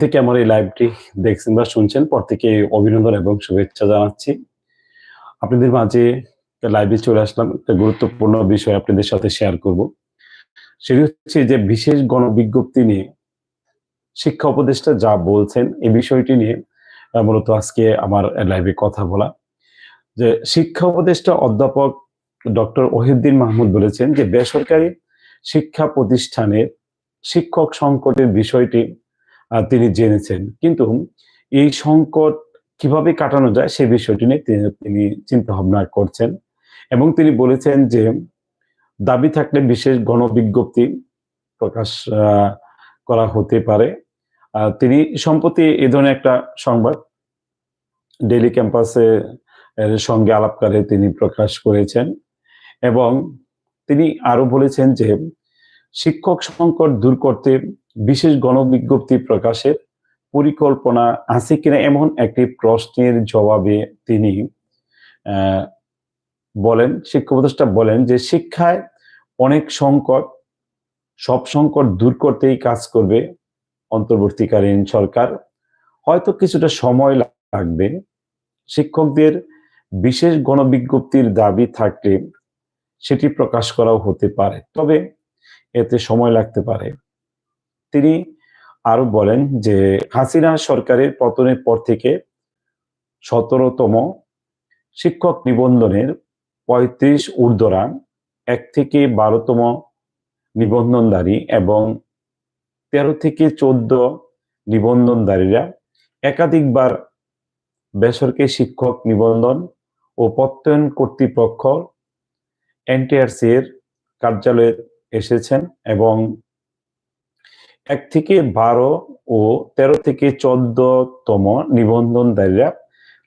থেকে আমার এই লাইভটি দেখছেন বা শুনছেন প্রত্যেকে অভিনন্দন এবং শুভেচ্ছা জানাচ্ছি। আপনাদের মাঝে লাইভে চলে আসলাম একটা গুরুত্বপূর্ণ বিষয় আপনাদের সাথে শেয়ার করব। সেটি হচ্ছে যে বিশেষ গণবিজ্ঞপ্তি নিয়ে শিক্ষা উপদেষ্টা যা বলছেন এই বিষয়টি নিয়ে মূলত আজকে আমার লাইভে কথা বলা। যে শিক্ষা উপদেষ্টা অধ্যাপক ডক্টর ওহিউদ্দিন মাহমুদ বলেছেন যে বেসরকারি শিক্ষা প্রতিষ্ঠানের শিক্ষক সংকটের বিষয়টি তিনি জেনেছেন, কিন্তু এই সংকট কিভাবে কাটানো যায় সে বিষয়টি নিয়ে তিনি চিন্তা ভাবনা করছেন এবং তিনি বলেছেন যে দাবি থাকলে বিশেষ গণবিজ্ঞপ্তি প্রকাশ করা হতে পারে। তিনি সম্প্রতি এ ধরনের একটা সংবাদ ডেইলি ক্যাম্পাসে এর সঙ্গে আলাপকালে তিনি প্রকাশ করেছেন এবং তিনি আরো বলেছেন যে শিক্ষক সংকট দূর করতে বিশেষ গণবিজ্ঞপ্তি প্রকাশের পরিকল্পনা আছে কিনা এমন একটি প্রশ্নের জবাবে তিনি বলেন, শিক্ষা উপদেষ্টা বলেন যে শিক্ষায় অনেক সংকট, সব সংকট দূর করতেই কাজ করবে অন্তর্বর্তীকালীন সরকার। হয়তো কিছুটা সময় লাগবে। শিক্ষকদের বিশেষ গণবিজ্ঞপ্তির দাবি থাকলে সেটি প্রকাশ করাও হতে পারে, তবে এতে সময় লাগতে পারে। তিনি আরো বলেন যে হাসিনা সরকারের পতনের পর থেকে 17তম শিক্ষক নিবন্ধনের 35 ঊর্ধ্বরা 1 থেকে 12তম নিবন্ধনধারী এবং 13 থেকে 14 নিবন্ধনধারীরা একাধিকবার বেসরকারি শিক্ষক নিবন্ধন ও প্রত্যয়ন কর্তৃপক্ষ এনটিআরসি এর কার্যালয়ে এসেছেন এবং 1 থেকে 12 ও 13 থেকে 14তম নিবন্ধনধারীরা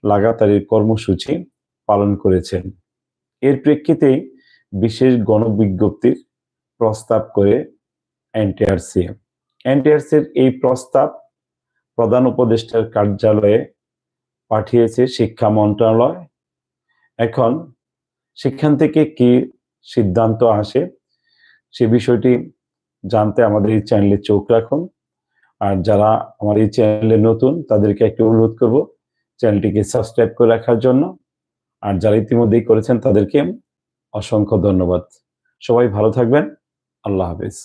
লাগাতার কর্মসূচি পালন করেছেন। এর প্রেক্ষিতেই বিশেষ গণবিজ্ঞপ্তির প্রস্তাব করে এনটিআরসি। এনটিআরসির এই প্রস্তাব প্রধান উপদেষ্টার কার্যালয়ে পাঠিয়েছে শিক্ষা মন্ত্রণালয়। এখন সেখান থেকে কি সিদ্ধান্ত আসে সে বিষয়টি জানতে আমাদের এই চ্যানেলে চোখ রাখুন। আর যারা আমার এই চ্যানেলে নতুন তাদেরকে একটু অনুরোধ করব চ্যানেলটিকে সাবস্ক্রাইব করে রাখার জন্য। আর যারা ইতিমধ্যেই করেছেন তাদেরকে অসংখ্য ধন্যবাদ। সবাই ভালো থাকবেন। আল্লাহ হাফেজ।